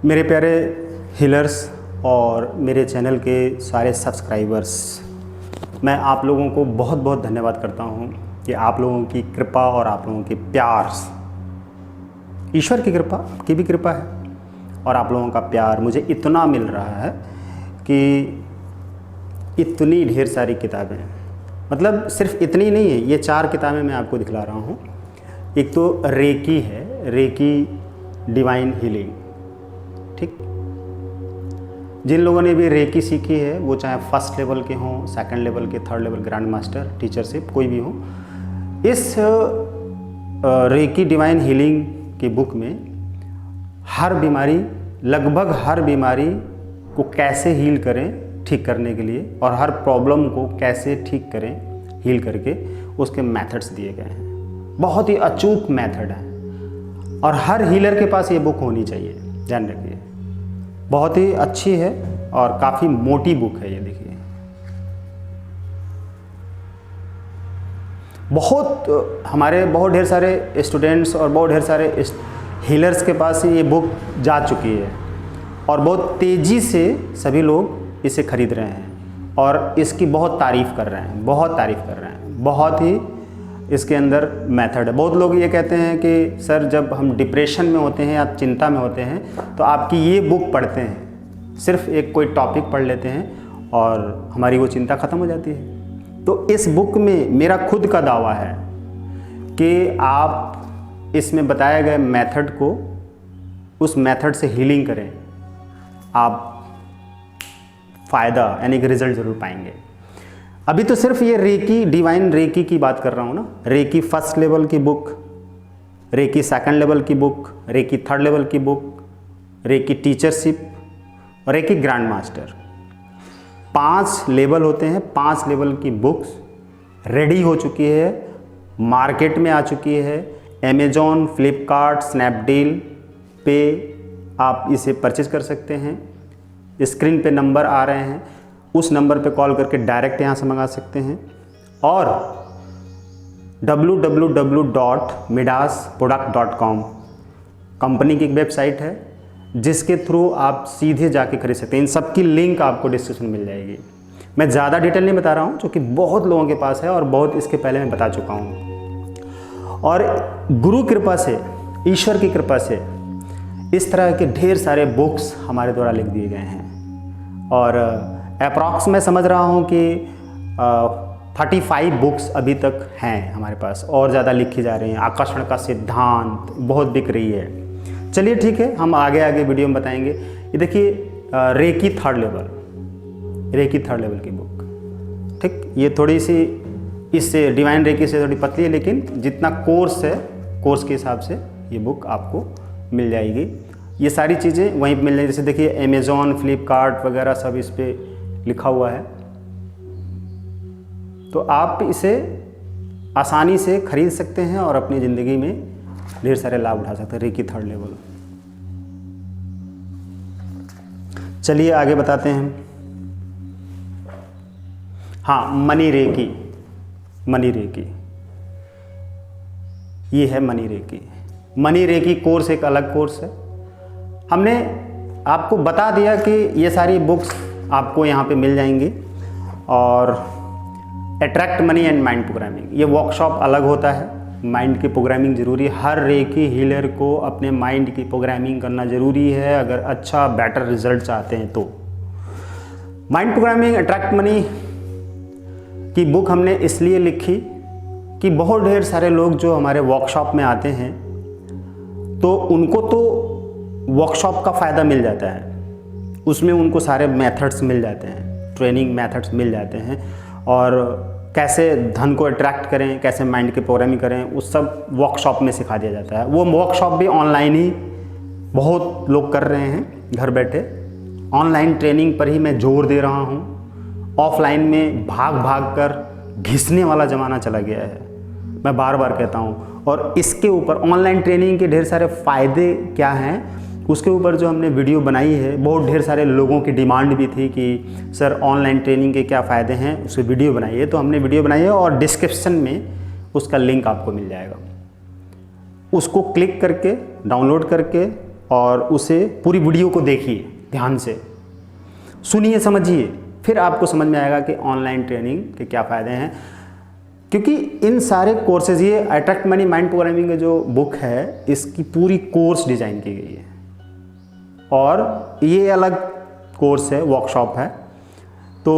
मेरे प्यारे हीलर्स और मेरे चैनल के सारे सब्सक्राइबर्स, मैं आप लोगों को बहुत बहुत धन्यवाद करता हूँ कि आप लोगों की कृपा और आप लोगों के प्यार, ईश्वर की कृपा, आपकी भी कृपा है और आप लोगों का प्यार मुझे इतना मिल रहा है कि इतनी ढेर सारी किताबें, मतलब सिर्फ इतनी नहीं है, ये 4 किताबें मैं आपको दिखला रहा हूँ। एक तो रेकी है, रेकी डिवाइन हीलिंग, ठीक। जिन लोगों ने भी रेकी सीखी है, वो चाहे फर्स्ट लेवल के हों, सेकंड लेवल के, third level, grand master, teachership, कोई भी हो, इस रेकी डिवाइन हीलिंग की बुक में हर बीमारी, लगभग हर बीमारी को कैसे हील करें ठीक करने के लिए, और हर प्रॉब्लम को कैसे ठीक करें हील करके, उसके मेथड्स दिए गए हैं। बहुत ही अचूक मेथड है और हर हीलर के पास ये बुक होनी चाहिए, ध्यान रखिए। बहुत ही अच्छी है और काफ़ी मोटी बुक है ये, देखिए। हमारे बहुत ढेर सारे स्टूडेंट्स और बहुत ढेर सारे हीलर्स के पास ये बुक जा चुकी है और बहुत तेज़ी से सभी लोग इसे खरीद रहे हैं और इसकी बहुत तारीफ़ कर रहे हैं, बहुत तारीफ़ कर रहे हैं। बहुत ही इसके अंदर मेथड है। बहुत लोग ये कहते हैं कि सर, जब हम डिप्रेशन में होते हैं या चिंता में होते हैं तो आपकी ये बुक पढ़ते हैं, सिर्फ एक कोई टॉपिक पढ़ लेते हैं और हमारी वो चिंता ख़त्म हो जाती है। तो इस बुक में मेरा खुद का दावा है कि आप इसमें बताए गए मेथड को, उस मेथड से हीलिंग करें, आप फ़ायदा यानी कि रिज़ल्ट ज़रूर पाएंगे। अभी तो सिर्फ ये रेकी, डिवाइन रेकी की बात कर रहा हूँ ना। रेकी फर्स्ट लेवल की बुक, रेकी सेकंड लेवल की बुक, रेकी थर्ड लेवल की बुक, रेकी टीचरशिप और रेकी ग्रैंड मास्टर, 5 लेवल होते हैं। 5 लेवल की बुक्स रेडी हो चुकी है, मार्केट में आ चुकी है। अमेज़ॉन, फ्लिपकार्ट, स्नैपडील पे आप इसे परचेज कर सकते हैं। स्क्रीन पे नंबर आ रहे हैं, उस नंबर पे कॉल करके डायरेक्ट यहाँ से मंगा सकते हैं। और www.midasproduct.com कंपनी की एक वेबसाइट है जिसके थ्रू आप सीधे जाके खरीद सकते हैं। इन सब की लिंक आपको डिस्क्रिप्शन में मिल जाएगी। मैं ज़्यादा डिटेल नहीं बता रहा हूँ, क्योंकि बहुत लोगों के पास है और बहुत इसके पहले मैं बता चुका हूँ। और गुरु कृपा से, ईश्वर की कृपा से इस तरह के ढेर सारे बुक्स हमारे द्वारा लिख दिए गए हैं और अप्रॉक्स मैं समझ रहा हूँ कि 35 बुक्स अभी तक हैं हमारे पास, और ज़्यादा लिखी जा रही हैं। आकर्षण का सिद्धांत बहुत बिक रही है। चलिए ठीक है, हम आगे आगे वीडियो में बताएंगे। ये देखिए reiki third level, reiki third level की बुक, ठीक। ये थोड़ी सी इससे डिवाइन रेकी से थोड़ी पतली है, लेकिन जितना कोर्स है, कोर्स के हिसाब से ये बुक आपको मिल जाएगी। ये सारी चीज़ें वहीं मिल जाएगी। जैसे देखिए अमेज़ॉन, फ्लिपकार्ट वगैरह सब इस पर लिखा हुआ है, तो आप इसे आसानी से खरीद सकते हैं और अपनी ज़िंदगी में ढेर सारे लाभ उठा सकते हैं। Reiki third level. चलिए आगे बताते हैं। हाँ, मनी रेकी, मनी रेकी, ये है money reiki. Money reiki course एक अलग कोर्स है। हमने आपको बता दिया कि ये सारी बुक्स आपको यहाँ पे मिल जाएंगी। और attract money and mind programming, ये वर्कशॉप अलग होता है। माइंड की प्रोग्रामिंग ज़रूरी है। हर रेकी हीलर को अपने माइंड की प्रोग्रामिंग करना ज़रूरी है अगर अच्छा बेटर रिजल्ट चाहते हैं तो। माइंड प्रोग्रामिंग, अट्रैक्ट मनी की बुक हमने इसलिए लिखी कि बहुत ढेर सारे लोग जो हमारे वर्कशॉप में आते हैं तो उनको तो वर्कशॉप का फ़ायदा मिल जाता है, उसमें उनको सारे मेथड्स मिल जाते हैं, ट्रेनिंग मेथड्स मिल जाते हैं, और कैसे धन को अट्रैक्ट करें, कैसे माइंड की प्रोग्रामिंग करें, उस सब वर्कशॉप में सिखा दिया जाता है। वो वर्कशॉप भी ऑनलाइन ही बहुत लोग कर रहे हैं घर बैठे। ऑनलाइन ट्रेनिंग पर ही मैं जोर दे रहा हूँ। ऑफलाइन में भाग भाग कर घिसने वाला ज़माना चला गया है, मैं बार बार कहता हूँ। और इसके ऊपर ऑनलाइन ट्रेनिंग के ढेर सारे फ़ायदे क्या हैं, उसके ऊपर जो हमने वीडियो बनाई है, बहुत ढेर सारे लोगों की डिमांड भी थी कि सर ऑनलाइन ट्रेनिंग के क्या फ़ायदे हैं, उसकी वीडियो बनाइए। तो हमने वीडियो बनाई है और डिस्क्रिप्शन में उसका लिंक आपको मिल जाएगा। उसको क्लिक करके, डाउनलोड करके और उसे पूरी वीडियो को देखिए, ध्यान से सुनिए, समझिए, फिर आपको समझ में आएगा कि ऑनलाइन ट्रेनिंग के क्या फ़ायदे हैं। क्योंकि इन सारे कोर्सेज, ये अट्रैक्ट मनी माइंड प्रोग्रामिंग की जो बुक है, इसकी पूरी कोर्स डिज़ाइन की गई है और ये अलग कोर्स है, वर्कशॉप है, तो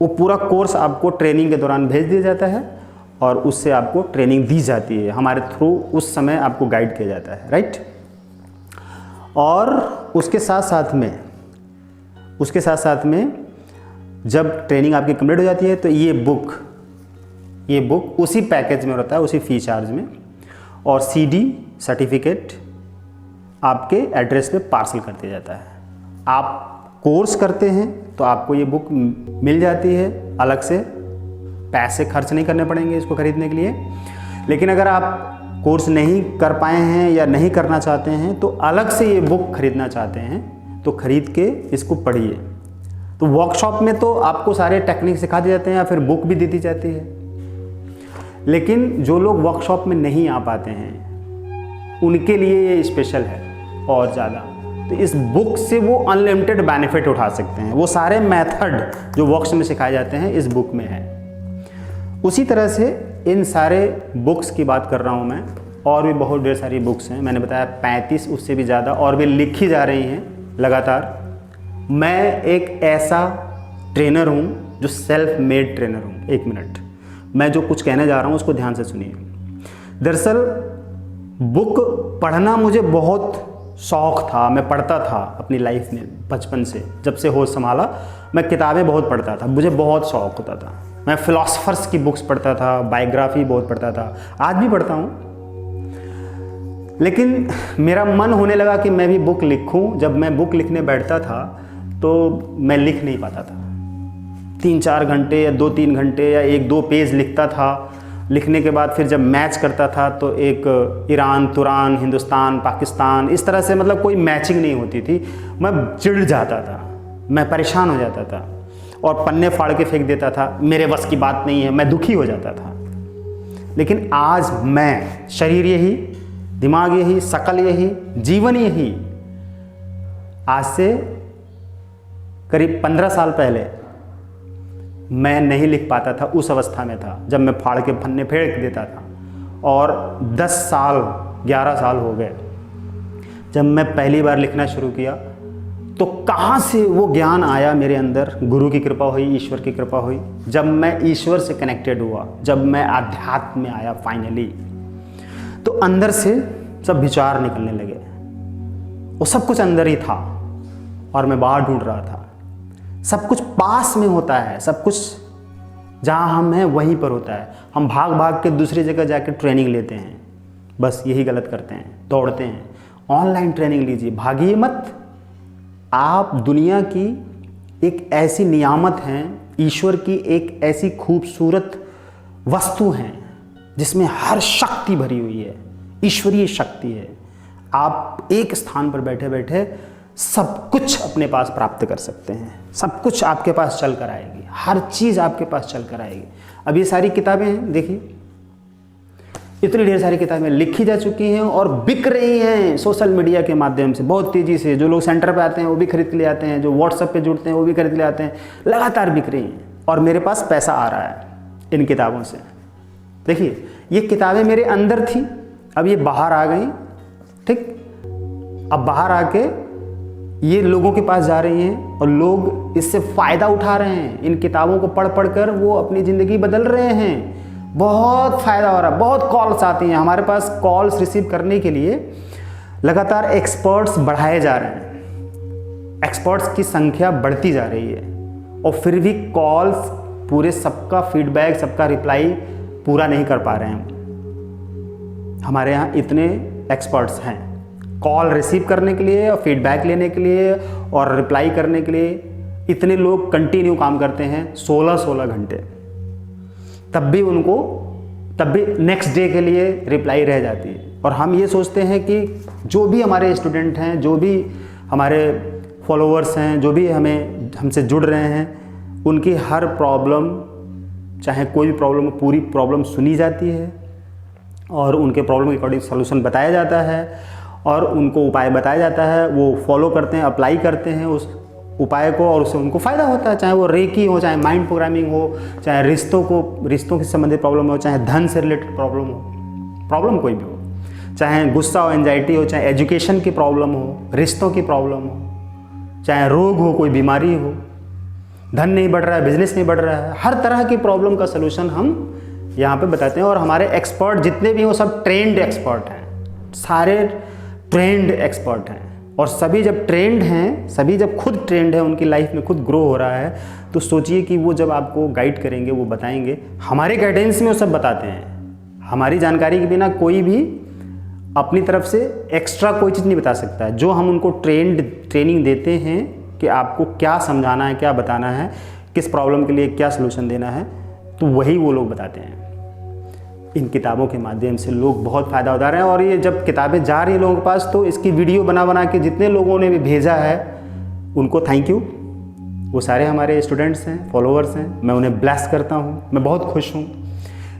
वो पूरा कोर्स आपको ट्रेनिंग के दौरान भेज दिया जाता है और उससे आपको ट्रेनिंग दी जाती है, हमारे थ्रू उस समय आपको गाइड किया जाता है, राइट। और उसके साथ साथ में जब ट्रेनिंग आपकी कंप्लीट हो जाती है तो ये बुक उसी पैकेज में रहता है, उसी फ़ी चार्ज में, और CD सर्टिफिकेट आपके एड्रेस पे पार्सल कर दिया जाता है। आप कोर्स करते हैं तो आपको ये बुक मिल जाती है, अलग से पैसे खर्च नहीं करने पड़ेंगे इसको खरीदने के लिए। लेकिन अगर आप कोर्स नहीं कर पाए हैं या नहीं करना चाहते हैं तो अलग से ये बुक खरीदना चाहते हैं तो खरीद के इसको पढ़िए। तो वर्कशॉप में तो आपको सारे टेक्निक सिखा दिए जाते हैं या फिर बुक भी दी जाती है। लेकिन जो लोग वर्कशॉप में नहीं आ पाते हैं उनके लिए ये स्पेशल है और ज़्यादा। तो इस बुक से वो अनलिमिटेड बेनिफिट उठा सकते हैं। वो सारे मेथड जो वर्कशॉप में सिखाए जाते हैं इस बुक में है। उसी तरह से इन सारे बुक्स की बात कर रहा हूँ मैं, और भी बहुत ढेर सारी बुक्स हैं। मैंने बताया 35, उससे भी ज़्यादा और भी लिखी जा रही हैं लगातार। मैं एक ऐसा ट्रेनर हूँ जो सेल्फ मेड ट्रेनर हूँ। एक मिनट, मैं जो कुछ कहने जा रहा हूँ उसको ध्यान से सुनिए। दरअसल बुक पढ़ना मुझे बहुत शौक़ था, मैं पढ़ता था अपनी लाइफ में। बचपन से जब से होश संभाला मैं किताबें बहुत पढ़ता था, मुझे बहुत शौक़ होता था। मैं फ़िलासफ़र्स की बुक्स पढ़ता था, बायोग्राफी बहुत पढ़ता था, आज भी पढ़ता हूँ। लेकिन मेरा मन होने लगा कि मैं भी बुक लिखूँ। जब मैं बुक लिखने बैठता था तो मैं लिख नहीं पाता था। 3-4 घंटे या 2-3 घंटे या 1-2 पेज लिखता था। लिखने के बाद फिर जब मैच करता था तो एक ईरान, तुरान, हिंदुस्तान, पाकिस्तान, इस तरह से मतलब कोई मैचिंग नहीं होती थी। मैं चिढ़ जाता था, मैं परेशान हो जाता था और पन्ने फाड़ के फेंक देता था। मेरे बस की बात नहीं है, मैं दुखी हो जाता था। लेकिन आज मैं, शरीर यही, दिमाग यही, शकल यही, जीवन यही, आज से करीब 15 साल पहले मैं नहीं लिख पाता था। उस अवस्था में था जब मैं फाड़ के पन्ने फेंक देता था। और 10 साल 11 साल हो गए जब मैं पहली बार लिखना शुरू किया। तो कहाँ से वो ज्ञान आया मेरे अंदर? गुरु की कृपा हुई, ईश्वर की कृपा हुई। जब मैं ईश्वर से कनेक्टेड हुआ, जब मैं आध्यात्म में आया फाइनली, तो अंदर से सब विचार निकलने लगे। वो सब कुछ अंदर ही था और मैं बाहर ढूंढ रहा था। सब कुछ पास में होता है, सब कुछ जहाँ हम हैं वहीं पर होता है। हम भाग भाग के दूसरी जगह जाकर ट्रेनिंग लेते हैं, बस यही गलत करते हैं, दौड़ते हैं। ऑनलाइन ट्रेनिंग लीजिए, भागिए मत। आप दुनिया की एक ऐसी नियामत हैं, ईश्वर की एक ऐसी खूबसूरत वस्तु हैं जिसमें हर शक्ति भरी हुई है, ईश्वरीय शक्ति है। आप एक स्थान पर बैठे बैठे सब कुछ अपने पास प्राप्त कर सकते हैं। सब कुछ आपके पास चल कर आएगी, हर चीज़ आपके पास चल कर आएगी। अब ये सारी किताबें हैं, देखिए इतनी ढेर सारी किताबें लिखी जा चुकी हैं और बिक रही हैं सोशल मीडिया के माध्यम से बहुत तेज़ी से। जो लोग सेंटर पे आते हैं वो भी खरीद के ले आते हैं, जो व्हाट्सएप पे जुड़ते हैं वो भी खरीद के ले आते हैं। लगातार बिक रही हैं और मेरे पास पैसा आ रहा है इन किताबों से। देखिए ये किताबें मेरे अंदर थी, अब ये बाहर आ गई, ठीक। अब बाहर आके ये लोगों के पास जा रही हैं और लोग इससे फ़ायदा उठा रहे हैं। इन किताबों को पढ़ पढ़ कर वो अपनी ज़िंदगी बदल रहे हैं। बहुत फ़ायदा हो रहा है, बहुत कॉल्स आती हैं हमारे पास। कॉल्स रिसीव करने के लिए लगातार एक्सपर्ट्स बढ़ाए जा रहे हैं, एक्सपर्ट्स की संख्या बढ़ती जा रही है और फिर भी कॉल्स पूरे सबका फीडबैक, सबका रिप्लाई पूरा नहीं कर पा रहे हैं। हमारे यहाँ इतने एक्सपर्ट्स हैं कॉल रिसीव करने के लिए और फीडबैक लेने के लिए और रिप्लाई करने के लिए। इतने लोग कंटिन्यू काम करते हैं 16-16 घंटे, तब भी नेक्स्ट डे के लिए रिप्लाई रह जाती है। और हम ये सोचते हैं कि जो भी हमारे स्टूडेंट हैं, जो भी हमारे फॉलोअर्स हैं, जो भी हमसे जुड़ रहे हैं, उनकी हर प्रॉब्लम, चाहे कोई भी प्रॉब्लम हो, पूरी प्रॉब्लम सुनी जाती है और उनके प्रॉब्लम के अकॉर्डिंग सॉल्यूशन बताया जाता है और उनको उपाय बताया जाता है, वो फॉलो करते हैं, अप्लाई करते हैं उस उपाय को और उससे उनको फ़ायदा होता है। चाहे वो रेकी हो, चाहे माइंड प्रोग्रामिंग हो, चाहे रिश्तों से संबंधित प्रॉब्लम हो, चाहे धन से रिलेटेड प्रॉब्लम हो, प्रॉब्लम कोई भी हो, चाहे गुस्सा हो, एंजाइटी हो, चाहे एजुकेशन की प्रॉब्लम हो, रिश्तों की प्रॉब्लम हो, चाहे रोग हो, कोई बीमारी हो, धन नहीं बढ़ रहा है, बिजनेस नहीं बढ़ रहा है, हर तरह की प्रॉब्लम का सलूशन हम यहाँ पे बताते हैं। और हमारे एक्सपर्ट जितने भी हो सब ट्रेंड एक्सपर्ट हैं, सारे ट्रेंड एक्सपर्ट हैं। और सभी जब ट्रेंड हैं, सभी जब खुद ट्रेंड है, उनकी लाइफ में खुद ग्रो हो रहा है, तो सोचिए कि वो जब आपको गाइड करेंगे, वो बताएंगे, हमारे गाइडेंस में वो सब बताते हैं। हमारी जानकारी के बिना कोई भी अपनी तरफ से एक्स्ट्रा कोई चीज़ नहीं बता सकता है। जो हम उनको ट्रेनिंग देते हैं कि आपको क्या समझाना है, क्या बताना है, किस प्रॉब्लम के लिए क्या सलूशन देना है, तो वही वो लोग बताते हैं। इन किताबों के माध्यम से लोग बहुत फ़ायदा उठा रहे हैं। और ये जब किताबें जा रही हैं लोगों के पास, तो इसकी वीडियो बना के जितने लोगों ने भी भेजा है उनको थैंक यू। वो सारे हमारे स्टूडेंट्स हैं, फॉलोअर्स हैं, मैं उन्हें ब्लेस करता हूँ। मैं बहुत खुश हूँ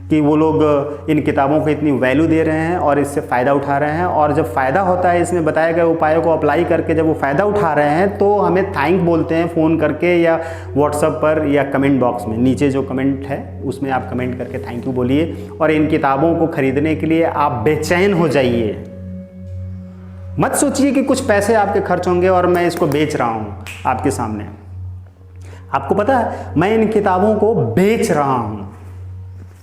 कि वो लोग इन किताबों को इतनी वैल्यू दे रहे हैं और इससे फ़ायदा उठा रहे हैं। और जब फ़ायदा होता है, इसमें बताए गए उपायों को अप्लाई करके जब वो फ़ायदा उठा रहे हैं, तो हमें थैंक बोलते हैं फ़ोन करके या व्हाट्सएप पर या कमेंट बॉक्स में। नीचे जो कमेंट है उसमें आप कमेंट करके थैंक यू बोलिए। और इन किताबों को ख़रीदने के लिए आप बेचैन हो जाइए। मत सोचिए कि कुछ पैसे आपके खर्च होंगे और मैं इसको बेच रहा हूँ आपके सामने। आपको पता है, मैं इन किताबों को बेच रहा हूँ।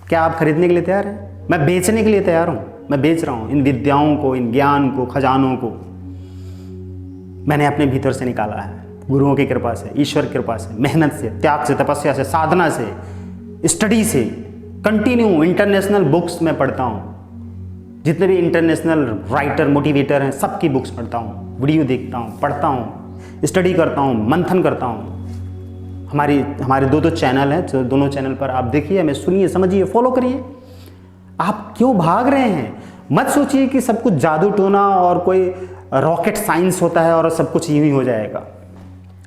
क्या आप खरीदने के लिए तैयार हैं? मैं बेचने के लिए तैयार हूँ। मैं बेच रहा हूँ इन विद्याओं को, इन ज्ञान को, खजानों को। मैंने अपने भीतर से निकाला है, गुरुओं की कृपा से, ईश्वर की कृपा से, मेहनत से, त्याग से, तपस्या से, साधना से, स्टडी से, कंटिन्यू इंटरनेशनल बुक्स मैं पढ़ता हूँ। जितने भी इंटरनेशनल राइटर, मोटिवेटर हैं, सबकी बुक्स पढ़ता हूँ, वीडियो देखता हूँ, पढ़ता हूँ, स्टडी करता हूँ, मंथन करता हूँ। हमारे दो चैनल हैं, तो दोनों चैनल पर आप देखिए, हमें सुनिए, समझिए, फॉलो करिए। आप क्यों भाग रहे हैं? मत सोचिए कि सब कुछ जादू टोना और कोई रॉकेट साइंस होता है और सब कुछ यूं ही हो जाएगा।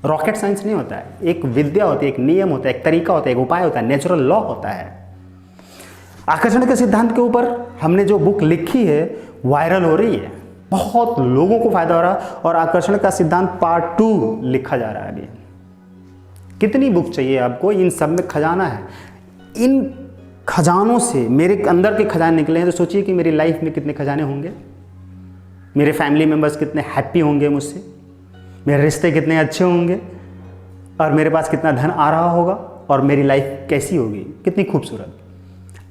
रॉकेट साइंस नहीं होता है। एक विद्या होती है, एक नियम होता है, एक तरीका होता है, एक उपाय होता है, नेचुरल लॉ होता है। आकर्षण के सिद्धांत के ऊपर हमने जो बुक लिखी है वायरल हो रही है, बहुत लोगों को फायदा हो रहा है। और आकर्षण का सिद्धांत पार्ट 2 लिखा जा रहा है अभी। कितनी बुक चाहिए आपको? इन सब में खजाना है। इन खजानों से मेरे अंदर के खजाने निकले हैं, तो सोचिए कि मेरी लाइफ में कितने खजाने होंगे, मेरे फैमिली मेम्बर्स कितने हैप्पी होंगे मुझसे, मेरे रिश्ते कितने अच्छे होंगे, और मेरे पास कितना धन आ रहा होगा, और मेरी लाइफ कैसी होगी, कितनी खूबसूरत।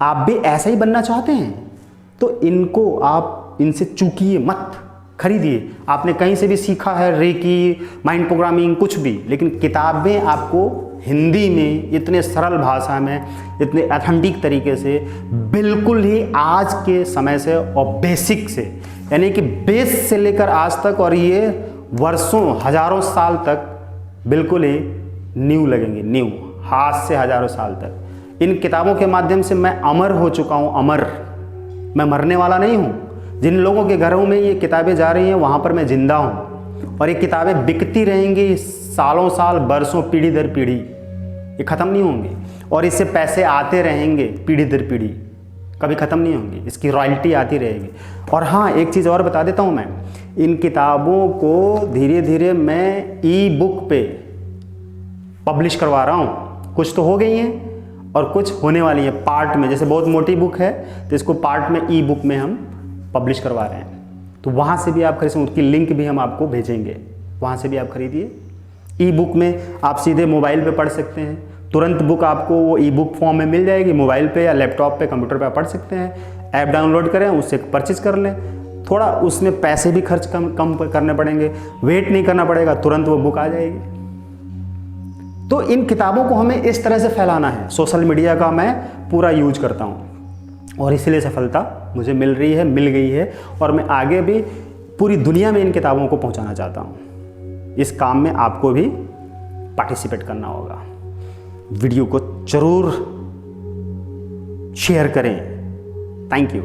आप भी ऐसा ही बनना चाहते हैं तो इनको आप इनसे चूकिए मत, खरीदिए। आपने कहीं से भी सीखा है, रेकी, माइंड प्रोग्रामिंग, कुछ भी, लेकिन किताबें आपको हिंदी में इतने सरल भाषा में, इतने ऑथेंटिक तरीके से, बिल्कुल ही आज के समय से और बेसिक से, यानी कि बेस से लेकर आज तक, और ये वर्षों, हजारों साल तक बिल्कुल ही न्यू लगेंगे, न्यू, हाथ से हजारों साल तक। इन किताबों के माध्यम से मैं अमर हो चुका हूँ, अमर। मैं मरने वाला नहीं हूँ। जिन लोगों के घरों में ये किताबें जा रही हैं, वहाँ पर मैं जिंदा हूँ, और ये किताबें बिकती रहेंगी सालों साल, बरसों, पीढ़ी दर पीढ़ी, ये ख़त्म नहीं होंगी। और इससे पैसे आते रहेंगे पीढ़ी दर पीढ़ी, कभी ख़त्म नहीं होंगी, इसकी रॉयल्टी आती रहेगी। और हाँ, एक चीज़ और बता देता हूँ मैं, इन किताबों को धीरे धीरे मैं ई बुक पे पब्लिश करवा रहा हूँ। कुछ तो हो गई हैं और कुछ होने वाली हैं पार्ट में। जैसे बहुत मोटी बुक है तो इसको पार्ट में ई बुक में हम पब्लिश करवा रहे हैं, तो वहाँ से भी आप खरीद सकते, उसकी लिंक भी हम आपको भेजेंगे, वहाँ से भी आप खरीदिए। ई बुक में आप सीधे मोबाइल पे पढ़ सकते हैं, तुरंत बुक आपको वो ई बुक फॉर्म में मिल जाएगी, मोबाइल पे या लैपटॉप पे, कंप्यूटर पे आप पढ़ सकते हैं। ऐप डाउनलोड करें, उससे परचेज कर लें। थोड़ा उसमें पैसे भी खर्च कम करने पड़ेंगे, वेट नहीं करना पड़ेगा, तुरंत वो बुक आ जाएगी। तो इन किताबों को हमें इस तरह से फैलाना है। सोशल मीडिया का मैं पूरा यूज करता हूँ और इसलिए सफलता मुझे मिल रही है, मिल गई है, और मैं आगे भी पूरी दुनिया में इन किताबों को पहुँचाना चाहता हूँ। इस काम में आपको भी पार्टिसिपेट करना होगा। वीडियो को जरूर शेयर करें। Thank you.